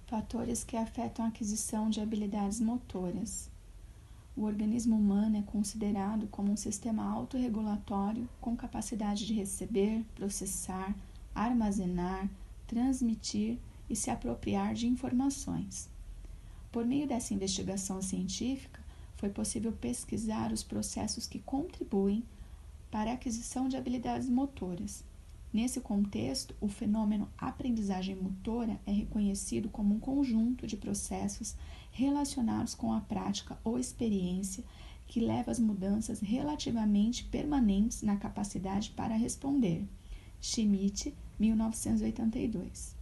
Fatores que afetam a aquisição de habilidades motoras. O organismo humano é considerado como um sistema autorregulatório com capacidade de receber, processar, armazenar, transmitir e se apropriar de informações. Por meio dessa investigação científica, foi possível pesquisar os processos que contribuem para a aquisição de habilidades motoras. Nesse contexto, o fenômeno aprendizagem motora é reconhecido como um conjunto de processos relacionados com a prática ou experiência que leva às mudanças relativamente permanentes na capacidade para responder. Schmidt, 1982.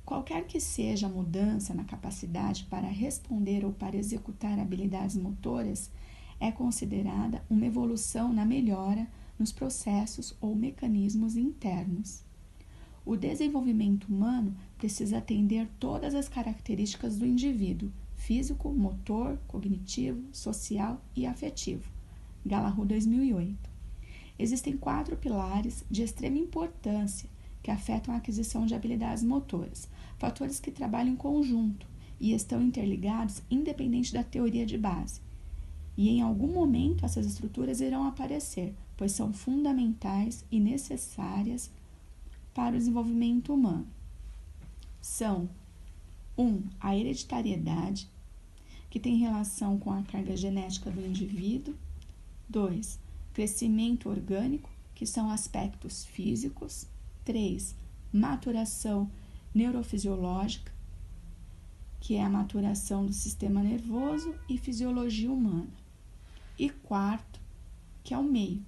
Qualquer que seja a mudança na capacidade para responder ou para executar habilidades motoras, é considerada uma evolução na melhora nos processos ou mecanismos internos. O desenvolvimento humano precisa atender todas as características do indivíduo, físico, motor, cognitivo, social e afetivo. Galahu, 2008. Existem 4 pilares de extrema importância que afetam a aquisição de habilidades motoras, fatores que trabalham em conjunto e estão interligados independente da teoria de base. E em algum momento essas estruturas irão aparecer, pois são fundamentais e necessárias para o desenvolvimento humano. São 1. A hereditariedade, que tem relação com a carga genética do indivíduo. 2. Crescimento orgânico, que são aspectos físicos. 3. Maturação neurofisiológica, que é a maturação do sistema nervoso e fisiologia humana. E 4, que é o meio,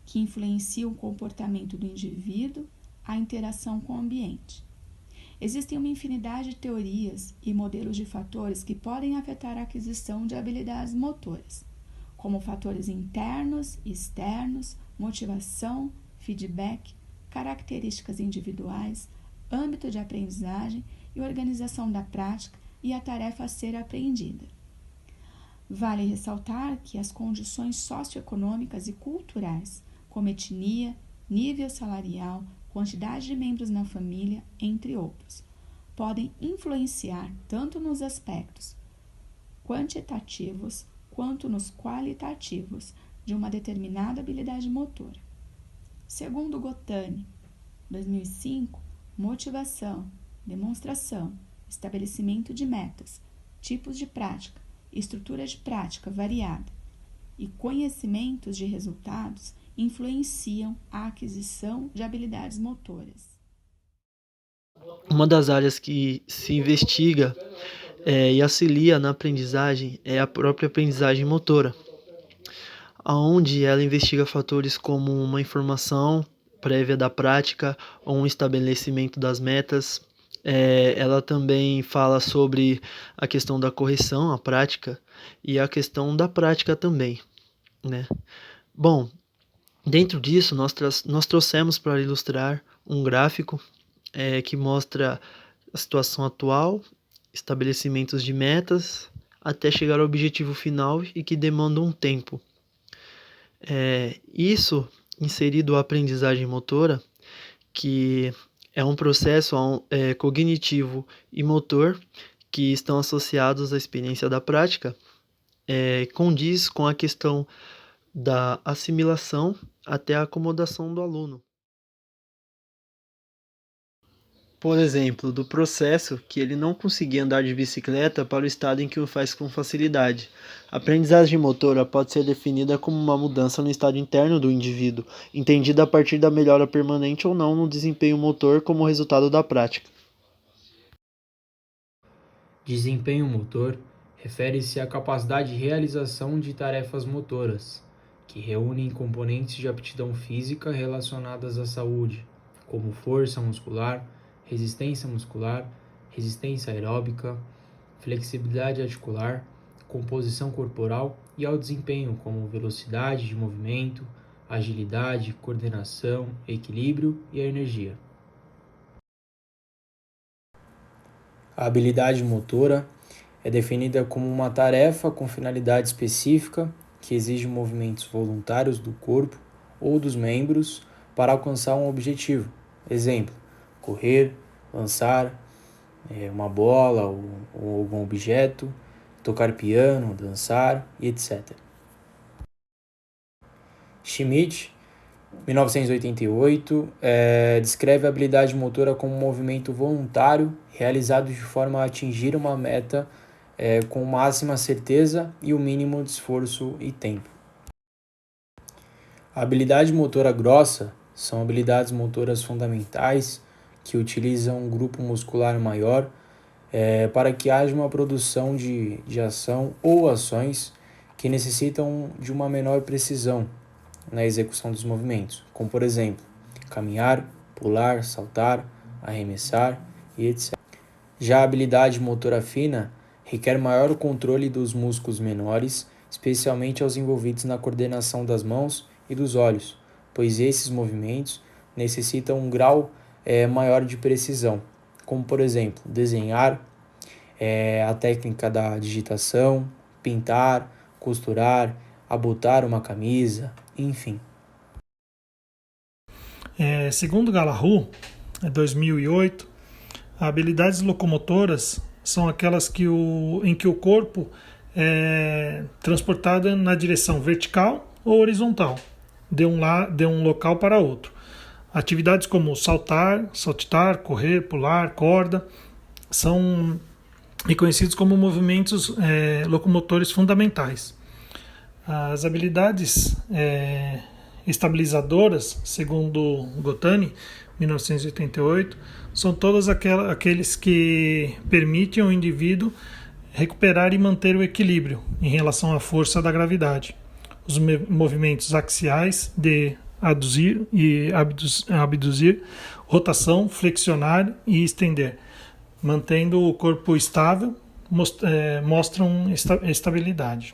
que influencia o comportamento do indivíduo, a interação com o ambiente. Existem uma infinidade de teorias e modelos de fatores que podem afetar a aquisição de habilidades motoras, como fatores internos e externos, motivação, feedback, características individuais, âmbito de aprendizagem e organização da prática e a tarefa a ser aprendida. Vale ressaltar que as condições socioeconômicas e culturais, como etnia, nível salarial, quantidade de membros na família, entre outros, podem influenciar tanto nos aspectos quantitativos quanto nos qualitativos de uma determinada habilidade motora. Segundo Gotani, 2005, motivação, demonstração, estabelecimento de metas, tipos de prática, estrutura de prática variada e conhecimentos de resultados influenciam a aquisição de habilidades motoras. Uma das áreas que se investiga e auxilia na aprendizagem é a própria aprendizagem motora, onde ela investiga fatores como uma informação prévia da prática ou um estabelecimento das metas. Ela também fala sobre a questão da correção, a prática, e a questão da prática também, né? Bom, dentro disso, nós trouxemos para ilustrar um gráfico que mostra a situação atual, estabelecimentos de metas, até chegar ao objetivo final e que demanda um tempo. Isso inserido a aprendizagem motora, que é um processo cognitivo e motor que estão associados à experiência da prática, condiz com a questão da assimilação até a acomodação do aluno. Por exemplo, do processo que ele não conseguia andar de bicicleta para o estado em que o faz com facilidade. A aprendizagem motora pode ser definida como uma mudança no estado interno do indivíduo, entendida a partir da melhora permanente ou não no desempenho motor como resultado da prática. Desempenho motor refere-se à capacidade de realização de tarefas motoras, que reúnem componentes de aptidão física relacionadas à saúde, como força muscular, resistência aeróbica, flexibilidade articular, composição corporal e ao desempenho, como velocidade de movimento, agilidade, coordenação, equilíbrio e a energia. A habilidade motora é definida como uma tarefa com finalidade específica que exige movimentos voluntários do corpo ou dos membros para alcançar um objetivo. Exemplo: correr, lançar, uma bola ou algum objeto, tocar piano, dançar e etc. Schmidt, 1988, descreve a habilidade motora como um movimento voluntário realizado de forma a atingir uma meta com máxima certeza e o mínimo de esforço e tempo. A habilidade motora grossa são habilidades motoras fundamentais que utilizam um grupo muscular maior para que haja uma produção de ação ou ações que necessitam de uma menor precisão na execução dos movimentos, como por exemplo, caminhar, pular, saltar, arremessar e etc. Já a habilidade motora fina requer maior controle dos músculos menores, especialmente aos envolvidos na coordenação das mãos e dos olhos, pois esses movimentos necessitam um grau maior de precisão, como por exemplo, desenhar, a técnica da digitação, pintar, costurar, abotar uma camisa, enfim. Segundo Galahu, 2008, habilidades locomotoras são aquelas em que o corpo é transportado na direção vertical ou horizontal, de um local para outro. Atividades como saltar, saltitar, correr, pular, corda, são reconhecidos como movimentos locomotores fundamentais. As habilidades estabilizadoras, segundo Gotani, 1988, são todos aqueles que permitem ao indivíduo recuperar e manter o equilíbrio em relação à força da gravidade. Os movimentos axiais de aduzir e abduzir, rotação, flexionar e estender, mantendo o corpo estável, mostram estabilidade.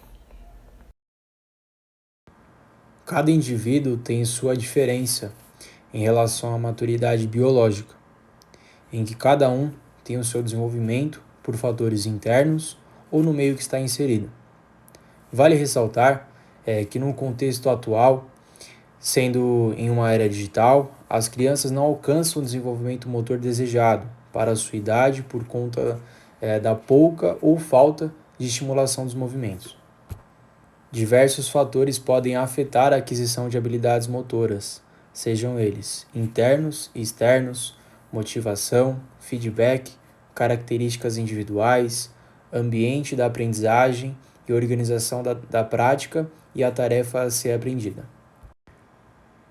Cada indivíduo tem sua diferença em relação à maturidade biológica, em que cada um tem o seu desenvolvimento por fatores internos ou no meio que está inserido. Vale ressaltar que no contexto atual, sendo em uma era digital, as crianças não alcançam o desenvolvimento motor desejado para a sua idade por conta da pouca ou falta de estimulação dos movimentos. Diversos fatores podem afetar a aquisição de habilidades motoras, sejam eles internos e externos, motivação, feedback, características individuais, ambiente da aprendizagem e organização da prática e a tarefa a ser aprendida.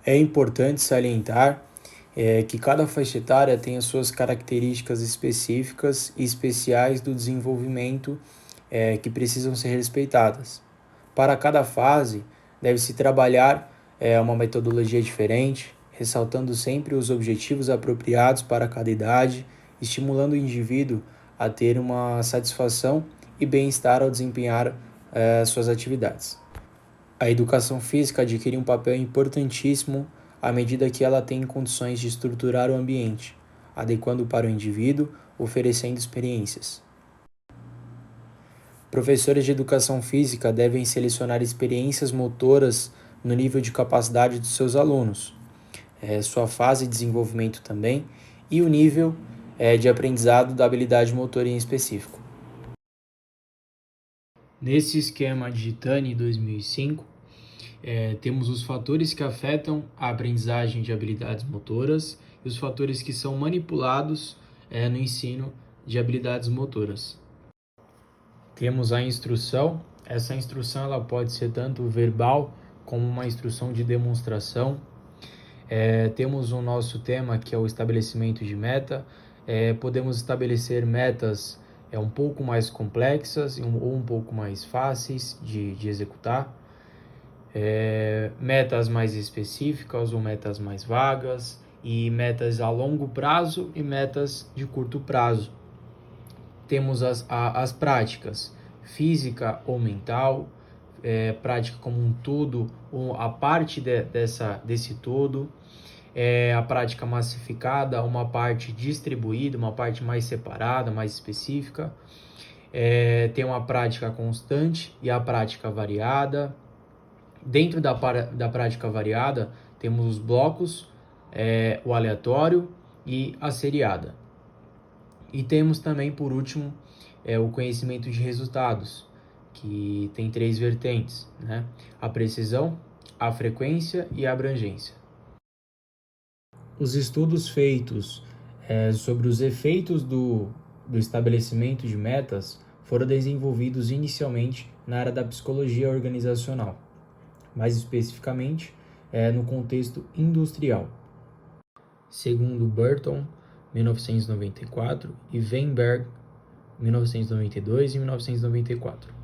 É importante salientar que cada faixa etária tem as suas características específicas e especiais do desenvolvimento que precisam ser respeitadas. Para cada fase, deve-se trabalhar uma metodologia diferente, ressaltando sempre os objetivos apropriados para cada idade, estimulando o indivíduo a ter uma satisfação e bem-estar ao desempenhar suas atividades. A educação física adquire um papel importantíssimo à medida que ela tem condições de estruturar o ambiente, adequando para o indivíduo, oferecendo experiências. Professores de educação física devem selecionar experiências motoras no nível de capacidade dos seus alunos, sua fase de desenvolvimento também e o nível de aprendizado da habilidade motora em específico. Nesse esquema de Tani 2005, temos os fatores que afetam a aprendizagem de habilidades motoras e os fatores que são manipulados no ensino de habilidades motoras. Temos a instrução. Essa instrução ela pode ser tanto verbal como uma instrução de demonstração. Temos o nosso tema, que é o estabelecimento de meta. Podemos estabelecer metas um pouco mais complexas ou um pouco mais fáceis de executar. Metas mais específicas ou metas mais vagas, e metas a longo prazo e metas de curto prazo. Temos as práticas, física ou mental, prática como um todo, ou a parte desse todo, a prática massificada, uma parte distribuída, uma parte mais separada, mais específica. Tem uma prática constante e a prática variada. Dentro da prática variada, temos os blocos, o aleatório e a seriada. E temos também, por último, o conhecimento de resultados, que tem 3 vertentes, né? A precisão, a frequência e a abrangência. Os estudos feitos sobre os efeitos do estabelecimento de metas foram desenvolvidos inicialmente na área da psicologia organizacional, mais especificamente no contexto industrial. Segundo Burton, 1994, e Weinberg, 1992 e 1994.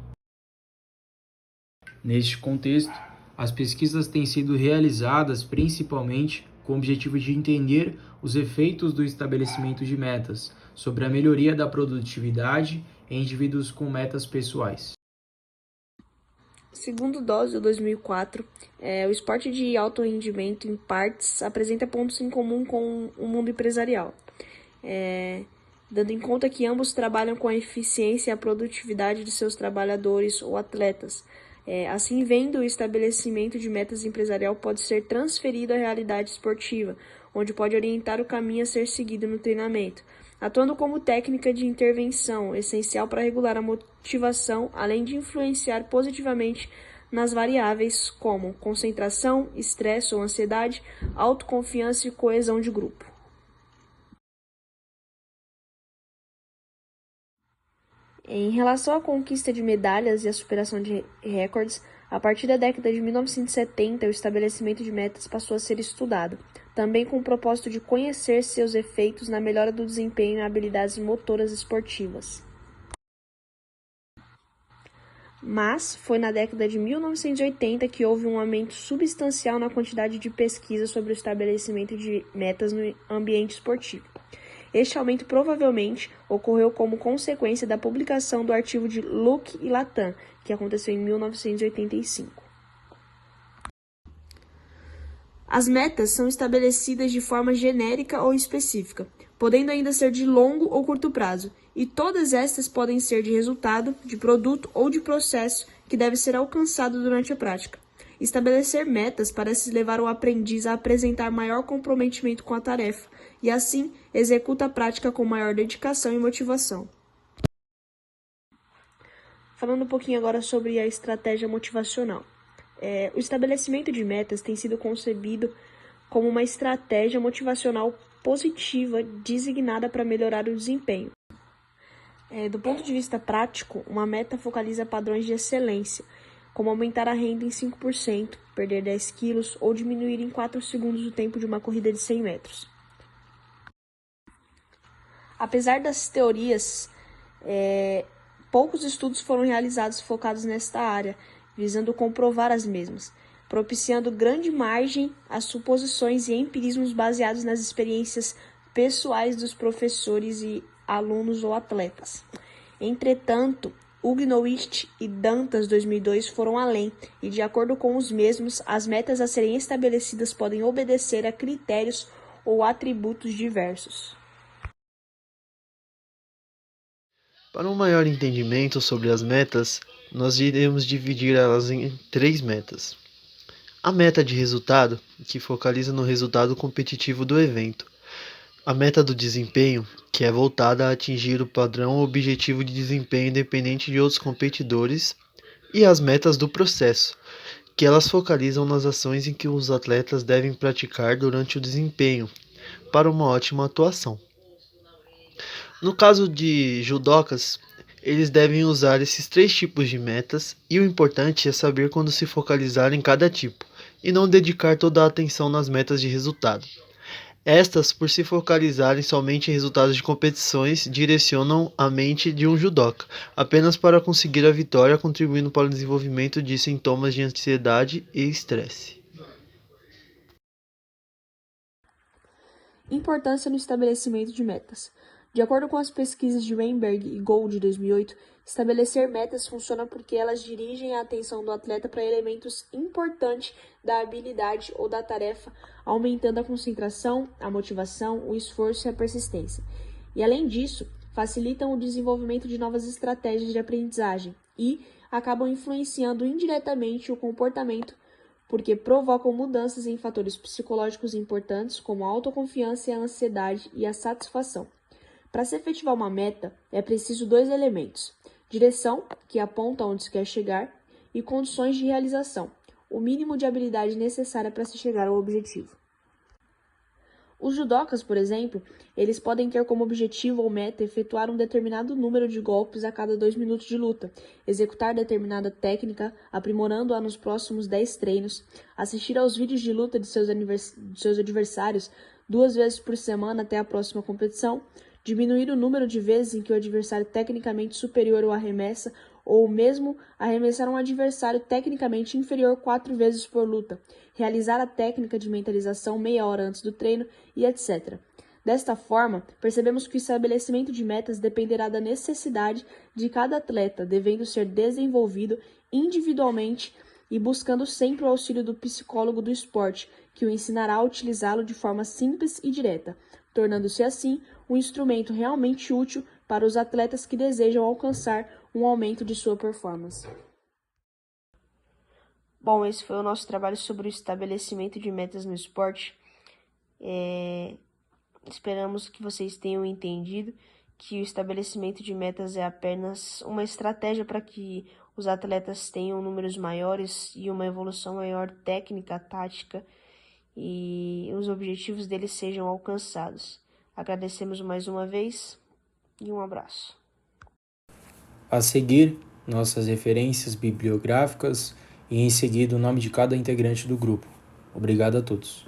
Neste contexto, as pesquisas têm sido realizadas principalmente com o objetivo de entender os efeitos do estabelecimento de metas sobre a melhoria da produtividade em indivíduos com metas pessoais. Segundo Dawes, 2004, o esporte de alto rendimento em partes apresenta pontos em comum com o mundo empresarial, dando em conta que ambos trabalham com a eficiência e a produtividade de seus trabalhadores ou atletas. Assim, vendo o estabelecimento de metas empresarial pode ser transferido à realidade esportiva, onde pode orientar o caminho a ser seguido no treinamento, atuando como técnica de intervenção essencial para regular a motivação, além de influenciar positivamente nas variáveis como concentração, estresse ou ansiedade, autoconfiança e coesão de grupo. Em relação à conquista de medalhas e a superação de recordes, a partir da década de 1970, o estabelecimento de metas passou a ser estudado, também com o propósito de conhecer seus efeitos na melhora do desempenho e habilidades motoras esportivas. Mas foi na década de 1980 que houve um aumento substancial na quantidade de pesquisas sobre o estabelecimento de metas no ambiente esportivo. Este aumento provavelmente ocorreu como consequência da publicação do artigo de Luke e Latam, que aconteceu em 1985. As metas são estabelecidas de forma genérica ou específica, podendo ainda ser de longo ou curto prazo, e todas estas podem ser de resultado, de produto ou de processo que deve ser alcançado durante a prática. Estabelecer metas parece levar o aprendiz a apresentar maior comprometimento com a tarefa, e assim executa a prática com maior dedicação e motivação. Falando um pouquinho agora sobre a estratégia motivacional. O estabelecimento de metas tem sido concebido como uma estratégia motivacional positiva designada para melhorar o desempenho. Do ponto de vista prático, uma meta focaliza padrões de excelência, como aumentar a renda em 5%, perder 10 quilos ou diminuir em 4 segundos o tempo de uma corrida de 100 metros. Apesar das teorias, poucos estudos foram realizados focados nesta área, visando comprovar as mesmas, propiciando grande margem a suposições e empirismos baseados nas experiências pessoais dos professores e alunos ou atletas. Entretanto, Ugnowitch e Dantas 2002 foram além, e de acordo com os mesmos, as metas a serem estabelecidas podem obedecer a critérios ou atributos diversos. Para um maior entendimento sobre as metas, nós iremos dividir elas em 3 metas. A meta de resultado, que focaliza no resultado competitivo do evento. A meta do desempenho, que é voltada a atingir o padrão ou objetivo de desempenho independente de outros competidores. E as metas do processo, que elas focalizam nas ações em que os atletas devem praticar durante o desempenho, para uma ótima atuação. No caso de judocas, eles devem usar esses 3 tipos de metas, e o importante é saber quando se focalizar em cada tipo, e não dedicar toda a atenção nas metas de resultado. Estas, por se focalizarem somente em resultados de competições, direcionam a mente de um judoca, apenas para conseguir a vitória, contribuindo para o desenvolvimento de sintomas de ansiedade e estresse. Importância no estabelecimento de metas. De acordo com as pesquisas de Weinberg e Gold de 2008, estabelecer metas funciona porque elas dirigem a atenção do atleta para elementos importantes da habilidade ou da tarefa, aumentando a concentração, a motivação, o esforço e a persistência. E, além disso, facilitam o desenvolvimento de novas estratégias de aprendizagem e acabam influenciando indiretamente o comportamento, porque provocam mudanças em fatores psicológicos importantes como a autoconfiança, a ansiedade e a satisfação. Para se efetivar uma meta, é preciso 2 elementos: direção, que aponta onde se quer chegar, e condições de realização, o mínimo de habilidade necessária para se chegar ao objetivo. Os judocas, por exemplo, eles podem ter como objetivo ou meta efetuar um determinado número de golpes a cada 2 minutos de luta, executar determinada técnica, aprimorando-a nos próximos 10 treinos, assistir aos vídeos de luta de seus adversários 2 vezes por semana até a próxima competição, diminuir o número de vezes em que o adversário tecnicamente superior o arremessa, ou mesmo arremessar um adversário tecnicamente inferior 4 vezes por luta, realizar a técnica de mentalização meia hora antes do treino e etc. Desta forma, percebemos que o estabelecimento de metas dependerá da necessidade de cada atleta, devendo ser desenvolvido individualmente e buscando sempre o auxílio do psicólogo do esporte, que o ensinará a utilizá-lo de forma simples e direta, tornando-se assim um instrumento realmente útil para os atletas que desejam alcançar um aumento de sua performance. Bom, esse foi o nosso trabalho sobre o estabelecimento de metas no esporte. Esperamos que vocês tenham entendido que o estabelecimento de metas é apenas uma estratégia para que os atletas tenham números maiores e uma evolução maior técnica, tática, e os objetivos deles sejam alcançados. Agradecemos mais uma vez e um abraço. A seguir, nossas referências bibliográficas e em seguida o nome de cada integrante do grupo. Obrigado a todos.